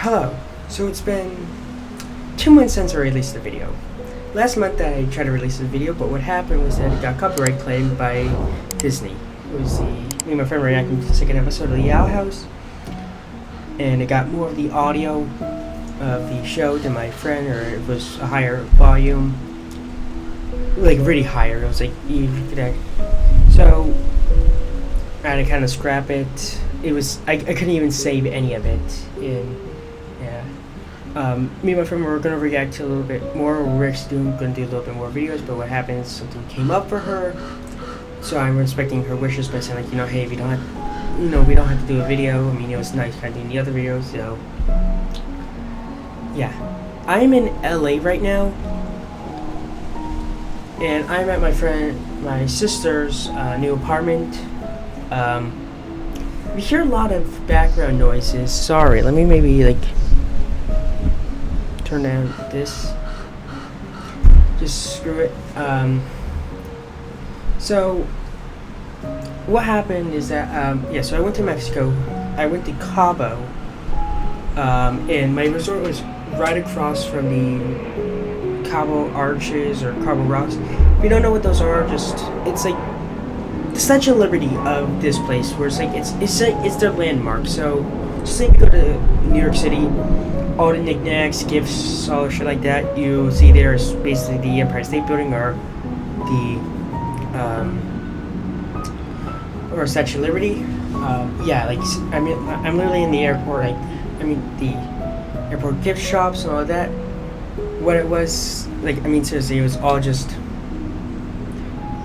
Hello. So it's been 2 months since I released the video. Last month I tried to release a video, but what happened was that it got copyright claimed by Disney. It was me and my friend were reacting to the second episode of the Owl House, and it got more of the audio of the show than my friend, or it was a higher volume, like really higher. It was like you could so I had to kind of scrap it. It was I couldn't even save any of it in. Me and my friend were going to react to a little bit more. We're actually going to do a little bit more videos, but what happened is something came up for her. So I'm respecting her wishes by saying, like, hey, we don't have, we don't have to do a video. I mean, it was nice kind of doing the other videos, so. Yeah. I'm in LA right now. And I'm at my sister's new apartment. We hear a lot of background noises. Sorry, let me maybe, turn down this. Just screw it. So what happened is that so I went to Mexico. I went to Cabo, and my resort was right across from the Cabo Arches or Cabo Rocks. If you don't know what those are, it's like the Statue of Liberty of this place, where it's their landmark. So just like you go to New York City, all the knickknacks, gifts, all shit like that you see there is basically the Empire State Building or the or Statue of Liberty. I'm literally in the airport. The airport gift shops and all of that. What it was seriously, it was all just.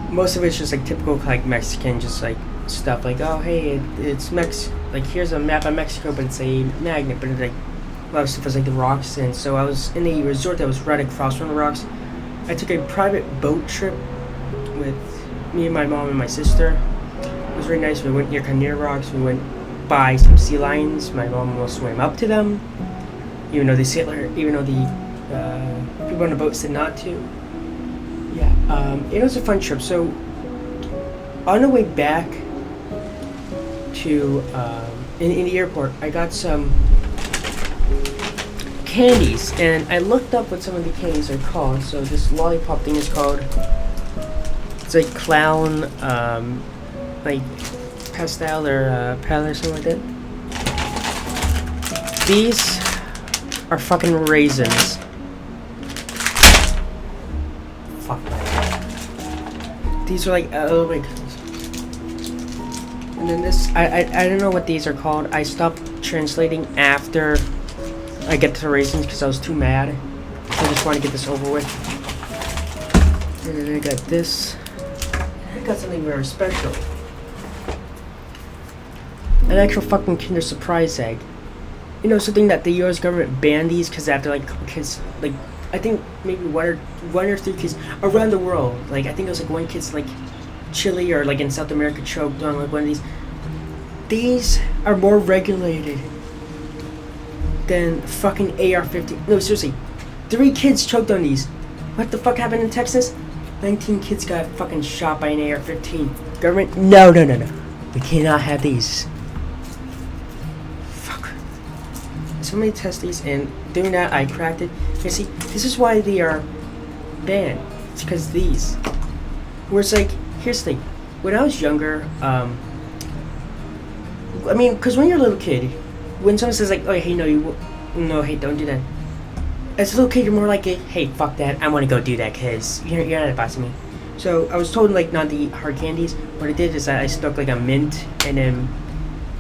Most of it's just typical Mexican, just stuff oh hey, it's here's a map of Mexico, but it's a magnet, but a lot of stuff was the rocks. And so I was in a resort that was right across from the rocks. I took a private boat trip with me and my mom and my sister. It was very nice. We went near rocks. We went by some sea lions. My mom will swim up to them, even though the people on the boat said not to. It was a fun trip. So on the way back to in the airport, I got some candies, and I looked up what some of the candies are called. So this lollipop thing is called, it's like clown, pastel or pal or something like that. These are fucking raisins. Fuck. These are oh my goodness. And then this, I don't know what these are called. I stopped translating after I get to the raisins because I was too mad. So I just want to get this over with. And then I got this. I got something very special. An actual fucking Kinder Surprise egg. Something that the US government banned these because after kids, I think maybe one or three kids around the world. I think it was one kid's Chile or in South America choked on one of these. These are more regulated than fucking AR-15. No, seriously. 3 kids choked on these. What the fuck happened in Texas? 19 kids got fucking shot by an AR-15. Government, no. We cannot have these. Fuck. So many test these, and doing that, I cracked it. You see, this is why they are banned. It's because these. Where it's here's the thing. When I was younger, because when you're a little kid, when someone says oh hey hey, don't do that. As a little kid, you're more hey, fuck that, I want to go do that because you're not advising me. So I was told not the hard candies. What I did is I stuck a mint, and then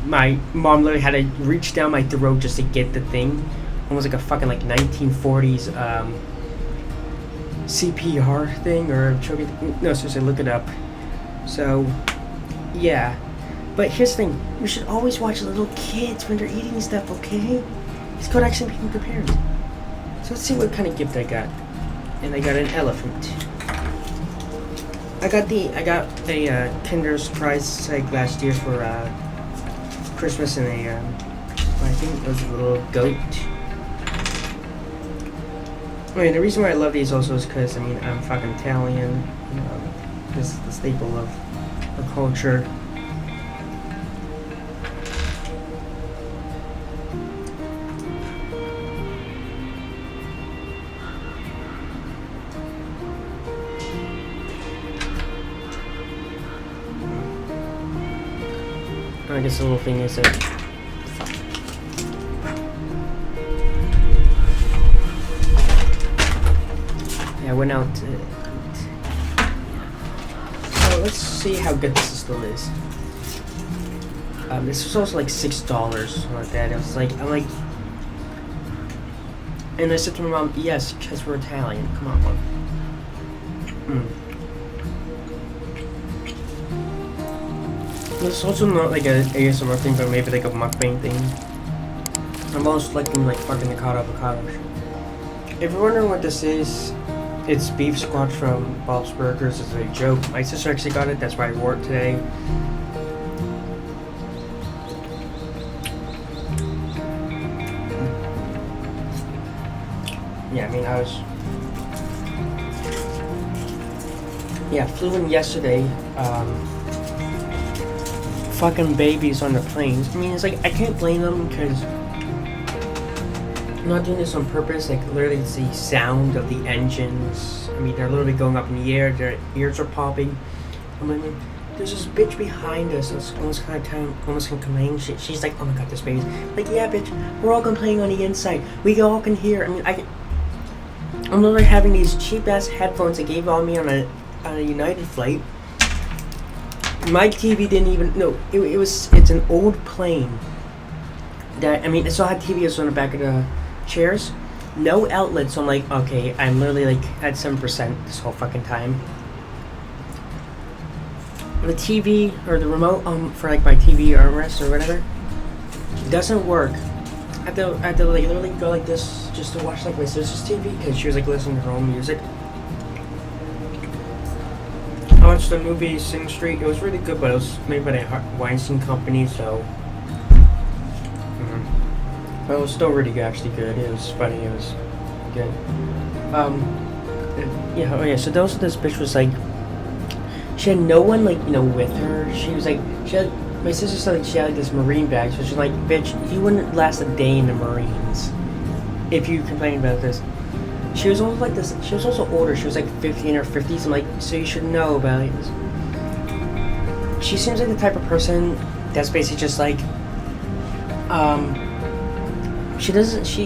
my mom literally had to reach down my throat just to get the thing. Almost a fucking 1940s CPR thing or choking. No, seriously, look it up. So yeah. But here's the thing, you should always watch little kids when they're eating stuff, okay? It's called actually being prepared. So let's see what kind of gift I got. And I got an elephant. I got a Kinder Surprise egg last year for Christmas, and I think it was a little goat. The reason why I love these also is because, I'm fucking Italian. This is the staple of our culture. I guess the little thing is that. Yeah, I went out to eat. So let's see how good this still is. This was also like $6, something like that. It was like, and I said to my mom, yes, because we're Italian. Come on, Mom. It's also not like a ASMR thing, but maybe like a mukbang thing. I'm always selecting like fucking avocado. If you're wondering what this is, it's beef squash from Bob's Burgers. It's a joke. My sister actually got it. That's why I wore it today. Yeah, I mean, flew in yesterday. Fucking babies on the planes. I mean, it's like, I can't blame them because I'm not doing this on purpose. Like, literally, it's the sound of the engines. I mean, they're literally going up in the air. Their ears are popping. I mean, there's this bitch behind us. It's almost kind of complaining. She's like, oh my god, this baby's like, yeah, bitch, we're all complaining on the inside. We all can hear. I mean, I'm literally having these cheap ass headphones they gave on me on a United flight. My TV didn't even it's an old plane that, I mean, it still had TVs on the back of the chairs, no outlets. So I'm like, okay, I'm literally like at 7% this whole fucking time. The TV or the remote for like my TV armrest or whatever doesn't work. I have to like literally go like this just to watch like my sister's TV because she was like listening to her own music. I watched the movie Sing Street. It was really good, but it was made by the Weinstein Company, so. But it was still really actually good. It was funny. It was good. So this bitch was like, she had no one like with her. She was like, my sister said like she had like this Marine bag, so she's like, bitch, you wouldn't last a day in the Marines if you complain about this. She was also like this. She was also older. She was like 15 or 50s. I'm like, so you should know about it. She seems like the type of person that's basically just like, she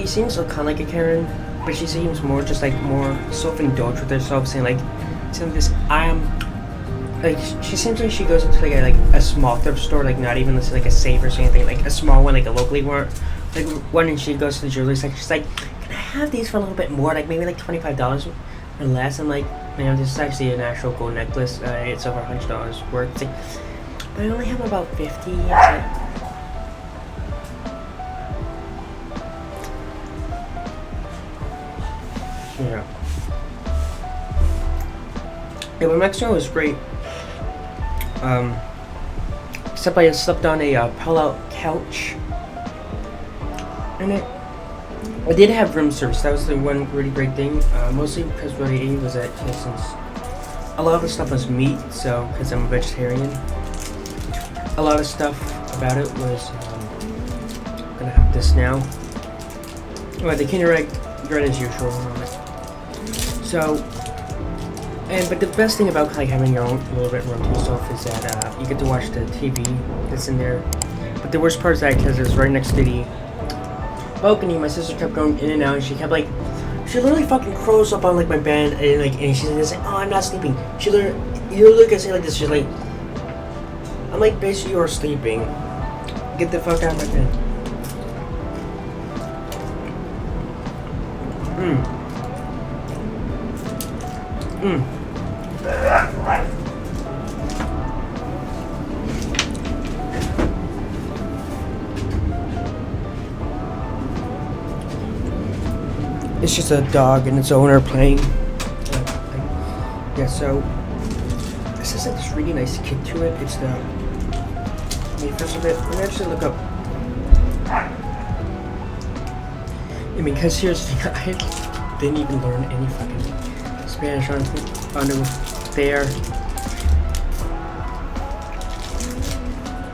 seems kind of like a Karen, but she seems more just like more self-indulged with herself, saying like, something this, like, she seems like she goes into like a small thrift store, like not even like a Savers or anything, like a small one, like a locally one, and she goes to the jewelry section. She's like, can I have these for a little bit more, like maybe like $25 or less? I'm like, man, this is actually an actual gold necklace. It's over $100 worth. It's like, but I only have about 50. It's like, yeah, but Mexico was great. Except I slept on a pull-out couch, and I did have room service. That was the one really great thing. Mostly because what I ate was that since a lot of the stuff was meat, so because I'm a vegetarian, a lot of stuff about it was. I'm gonna have this now. Well, the Kinder Egg bread as usual on it. So. But the best thing about like having your own little bit room to yourself is that you get to watch the TV that's in there. But the worst part is that because it was right next to the balcony, my sister kept going in and out, and she kept like, she literally fucking curls up on like my bed and she's like, oh, I'm not sleeping. You literally can say like this. She's like, I'm like, bitch, you are sleeping. Get the fuck out of my bed. It's just a dog and its owner playing. Yeah, so this has like this really nice kick to it. It's the. First of it, let me actually look up. I mean, because seriously, I didn't even learn any fucking Spanish on there.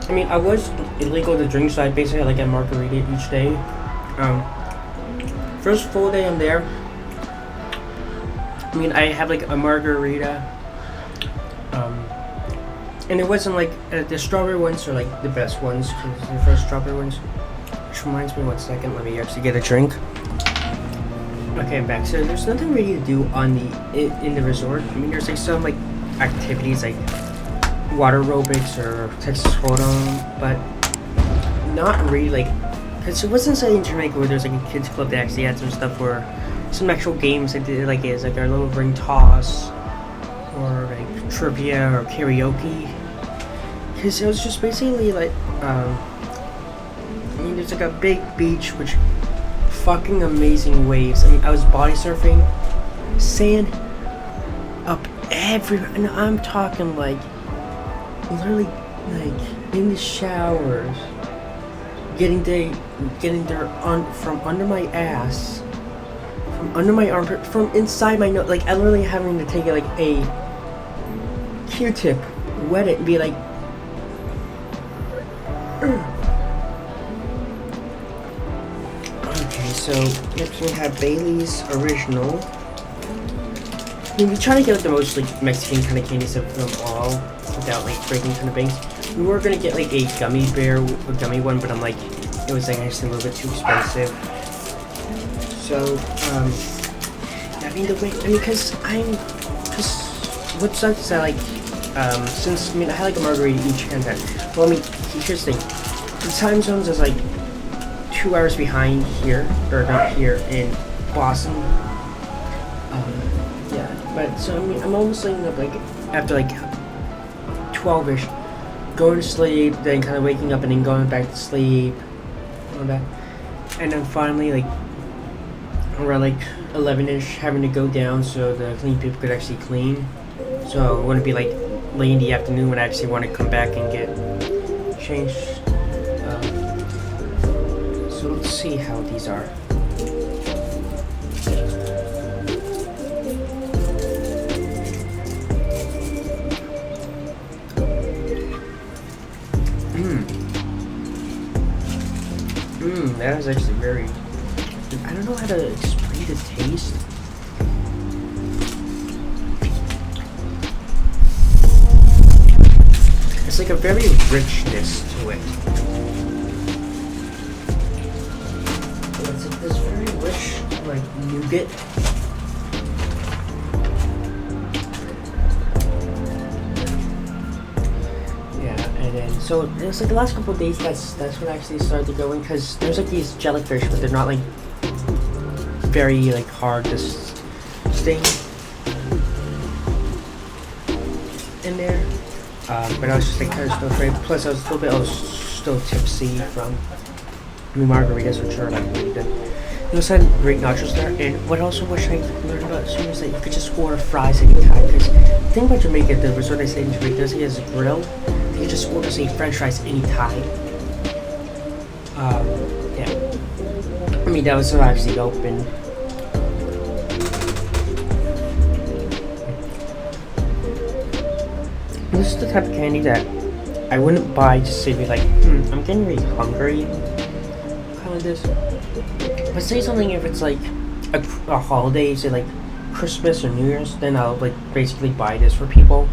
I mean, I was illegal to drink, so I basically had like a margarita each day. First full day I'm there, I mean, I have like a margarita, And it wasn't like the strawberry ones are like the best ones because the first strawberry ones. Which reminds me, 1 second, let me actually get a drink. Okay, I'm back. So there's nothing really to do on in the resort. I mean, there's like some like activities like water aerobics or Texas Hold'em, but not really like, because it wasn't say in Jamaica where there's like a kids club that actually had some stuff where some actual games that did like is like our little ring toss or like trivia or karaoke. Because it was just basically like I mean, there's like a big beach which fucking amazing waves. I mean, I was body surfing, sand up everywhere, and I'm talking like literally like in the showers, getting there on from under my ass, from under my armpit, from inside my nose. Like I literally having to take like a Q-tip, wet it, and be like. So next we have Bailey's Original. I mean, we try to get like the most like Mexican kind of candies of them all without like breaking kind of banks. We were gonna get like a gummy bear, a gummy one, but I'm like, it was like actually a little bit too expensive. So I mean because what sucks is that like since I had like a margarita each and then, well, I mean, here's the thing, the time zones is like 2 hours behind here, or not here in Boston. Yeah, but so I mean, I'm almost waking up like after like 12ish, going to sleep, then kind of waking up and then going back to sleep, all that, and then finally like around like 11ish having to go down so the clean people could actually clean. So it wouldn't be like late in the afternoon when I actually want to come back and get changed. So let's see how these are. That is actually very. I don't know how to explain the taste. It's like a very richness to it. It's like this very rich, like nougat. So it's like the last couple of days that's when I actually started to go in, because there's like these jellyfish, but they're not like very like hard to sting in there. But I was just like kind of still afraid. Plus I was still tipsy from margaritas, which are like really good. They also had great nachos there, and what also wish I learned about soon is that you could just order fries anytime. Because the thing about Jamaica, the resort I stayed in Jamaica, does he has a grill. You just order say French fries anytime. Yeah. I mean that was actually open. This is the type of candy that I wouldn't buy just to be like, I'm getting really hungry. Kind of this. But say something if it's like a holiday, say like Christmas or New Year's, then I'll like basically buy this for people.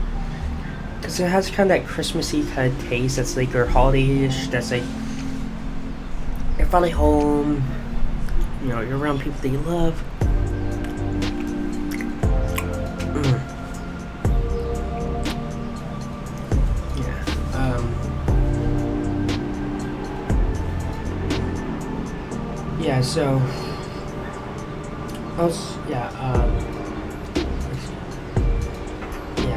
Because it has kind of that Christmassy kind of taste that's like, or holiday-ish, that's like, you're finally home, you know, you're around people that you love. Yeah, so, I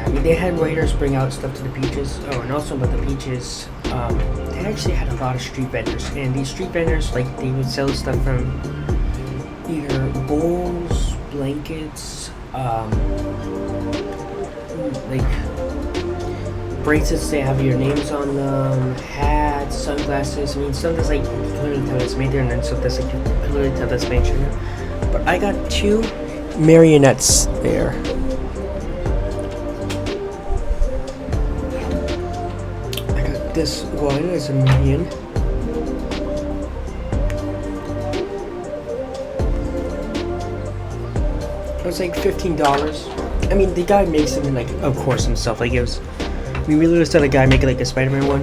mean, they had waiters bring out stuff to the beaches. Oh, and also about the beaches, they actually had a lot of street vendors. And these street vendors, like, they would sell stuff from either bowls, blankets, like, bracelets that have your names on them, hats, sunglasses. I mean, some that's like, clearly tell that's made there, and then some that's like, clearly tell that's made in China. But I got 2 marionettes there. This one is a minion. It was like $15. I mean, the guy makes them in like, of course, himself. Like it was We literally saw a guy making like a Spider-Man one.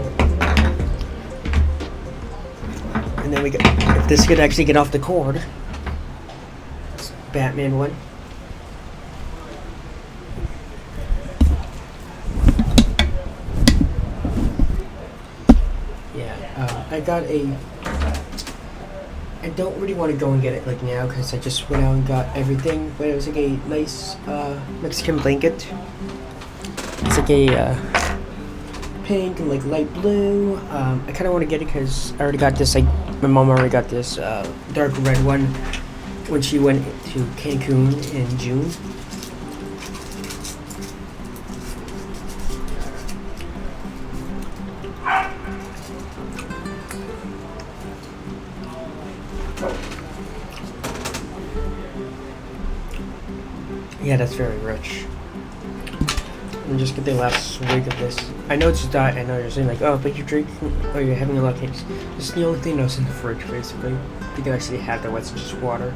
And then we got, if this could actually get off the cord, it's Batman one. Yeah, I got a. I don't really want to go and get it like now because I just went out and got everything, but it was like a nice Mexican blanket. It's like a pink and like light blue. I kind of want to get it because I already got this. Like my mom already got this dark red one when she went to Cancun in June. Yeah, that's very rich. Let me just get the last swig of this. I know it's diet. I know you're saying like, oh, but you drink, or you're having a lot of cakes. This is the only thing that's in the fridge, basically. You can actually have that. It's just water.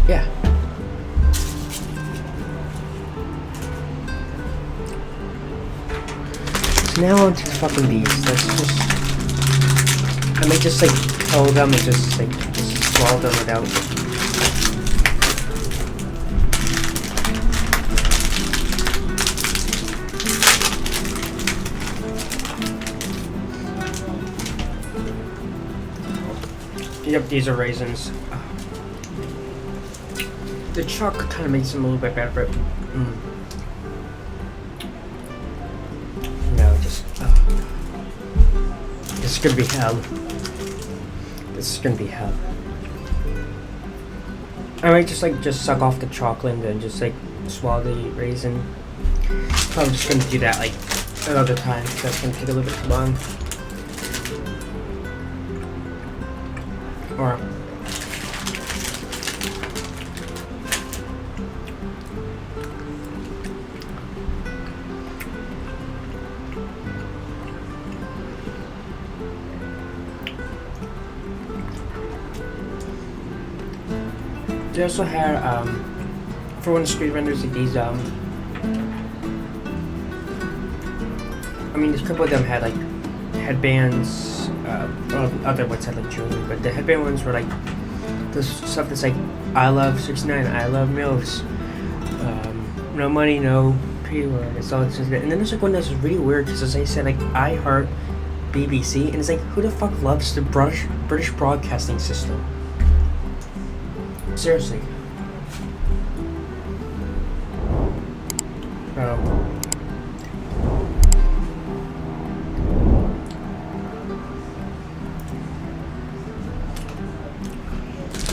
Yeah. So now on to fucking these. Let's just. I might just like pull them and just swallow them without. Yep, these are raisins. The chocolate kind of makes them a little bit better, but no, just this is gonna be hell. This is gonna be hell. I might just suck off the chocolate and then just like swallow the raisin. Probably just gonna do that like another time because that's gonna take a little bit too long. Or they also had for one of the street vendors like these I mean there's a couple of them had like headbands, well, other ones had like jewelry, but the headband ones were like this stuff that's like I love 69, I love MILFs, no money, no P-word, it's all just, and then there's like one that's really weird because as I said like I heart BBC, and it's like who the fuck loves the British broadcasting system? Seriously.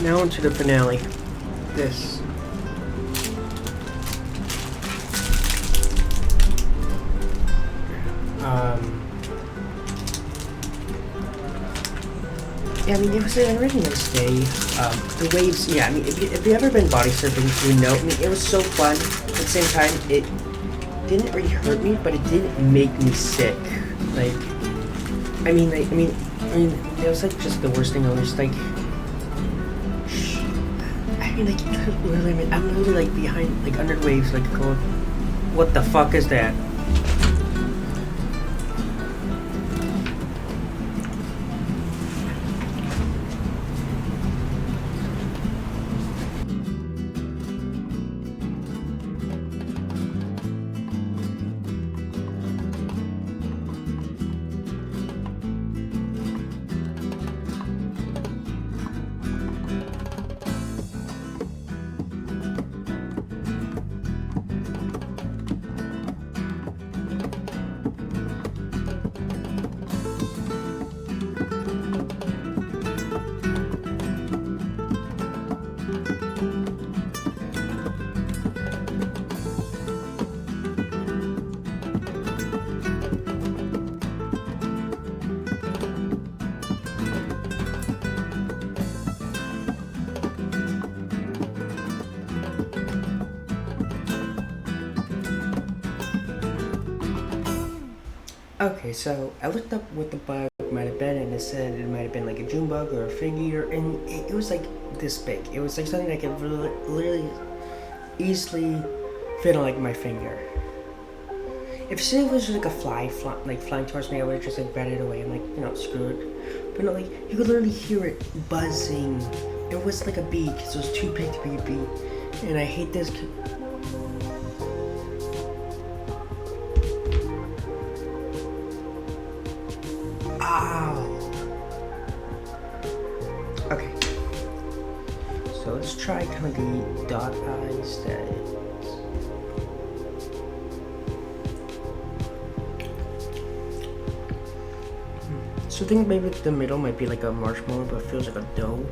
Now onto the finale. This. Yeah, I mean, it was a really nice day. The waves, yeah, I mean, if you've ever been body surfing, you know, I mean, it was so fun. At the same time, it didn't really hurt me, but it did make me sick. Like, I mean, it was like just the worst thing. I was just like, I mean, like, literally, I mean, I'm literally like behind, like under the waves, like going, what the fuck is that? Okay, so I looked up what the it might have been, and it said it might have been like a June bug or a fig eater, and it was like this big. It was like something that could literally easily fit on like my finger. If it was like a flying towards me, I would have just like batted it away. I'm like, screw it. But no, like you could literally hear it buzzing. It was like a bee because it was too big to be a bee, and I hate this. Ow. Okay. So let's try kind of the dot eyes that. So I think maybe the middle might be like a marshmallow, but it feels like a dough.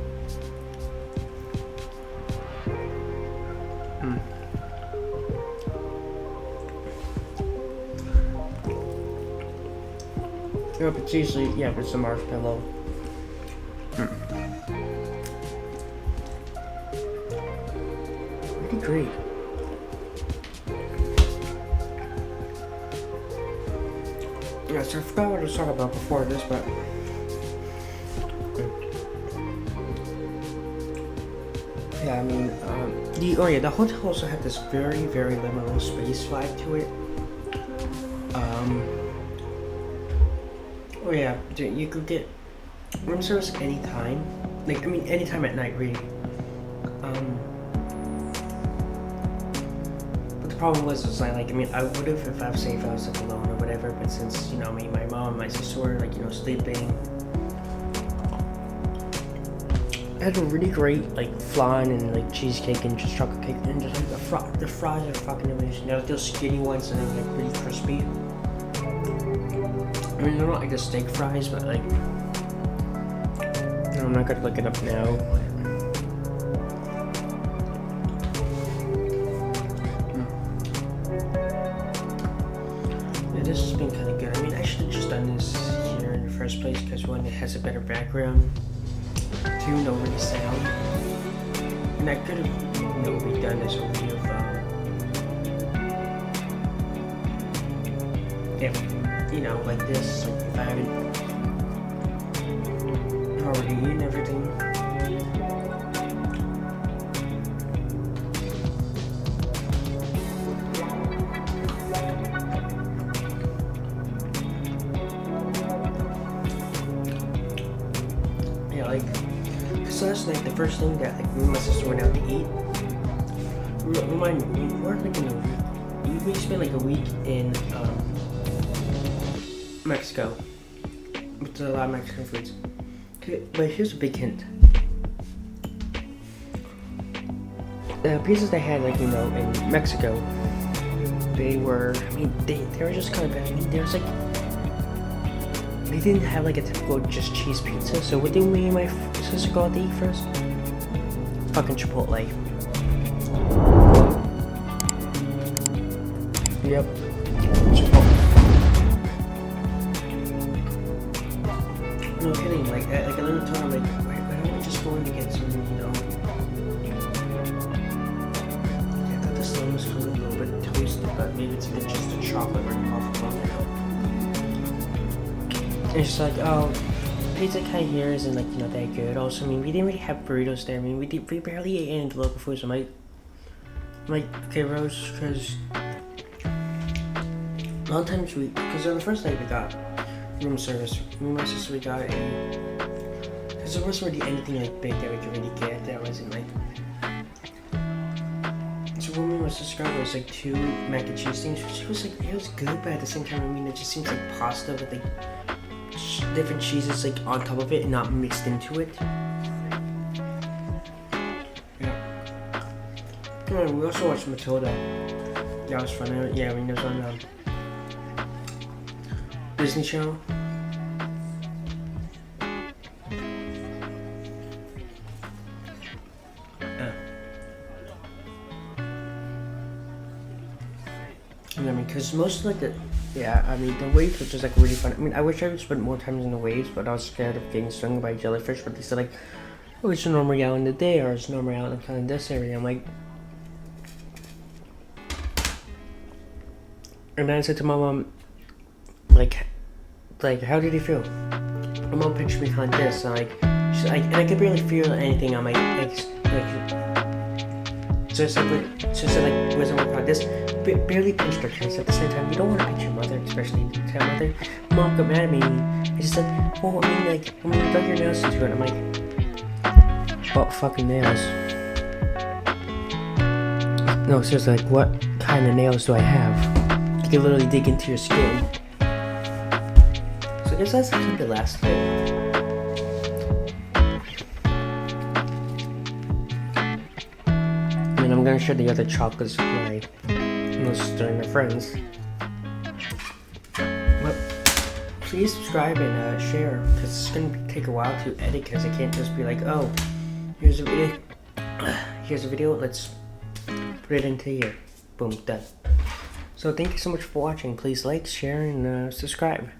Yeah, but it's usually, it's a marshmallow. Pretty great. Yeah, so I forgot what I was talking about before this, but yeah, I mean, the hotel also had this very, very liminal space vibe to it. You could get room service anytime. Anytime at night, really. But the problem was I would have if I was like alone or whatever, but since, me, my mom, and my sister were sleeping. I had a really great flan and cheesecake and just chocolate cake, and just the fries are fucking amazing. Those skinny ones and they're really crispy. They're not like the steak fries, but I'm not gonna look it up now. Yeah, this has been kind of good. I should have just done this here in the first place because one, it has a better background. Two, no really sound. And I could have redone this video like this, if I haven't already eaten everything. So last night, the first thing that me and my sister went out to eat. Remind me, we weren't we spent a week in Mexico with a lot of Mexican foods. Okay, but here's a big hint. The pizzas they had, in Mexico, they were just kind of bad. They didn't have a typical just cheese pizza. So what did me and my sister go out to eat first? Fucking Chipotle. Yep. Chipotle. No kidding. I literally told him why don't we just go in and get some, I thought the slime was a little bit toasted, but maybe it's even just a chocolate or coffee milk. It's just pizza kind of here isn't that good. Also, we didn't really have burritos there. We barely ate any local food. So I'm like, okay, Rose, because a lot of times because on the first night we got room service. Me and my sister, we got because there wasn't really anything big that we could really get. That wasn't So when we were subscribed, it was 2 mac and cheese things, which was it was good, but at the same time, it just seems like pasta with different cheeses on top of it and not mixed into it. Yeah. We also watched Matilda. That was fun. Yeah, it was on Disney Channel. Because most of the waves was just really fun. I wish I would spend more time in the waves, but I was scared of getting stung by jellyfish. But they said it's a normal out in the day, or it's normal out in kind of this area. I'm like, and then I said to my mom, how did he feel? my mom pictured me kind of like this, and she's like, and I could barely feel anything on my so it's like wasn't like this, barely pinched her chest. At the same time, you don't want to pinch your mother, especially your mother. Mom got mad at me. I just said, well, I mean, like, when you dug your nails into it, I'm like, what fucking nails? No, seriously, like, what kind of nails do I have? You can literally dig into your skin. So I guess that's kind of the last of it. And I'm gonna share the other chocolates with my sister and my friends. But please subscribe and share, because it's gonna take a while to edit, because I can't just be like, oh, here's a video, let's put it into here. Boom, done. So thank you so much for watching. Please like, share, and subscribe.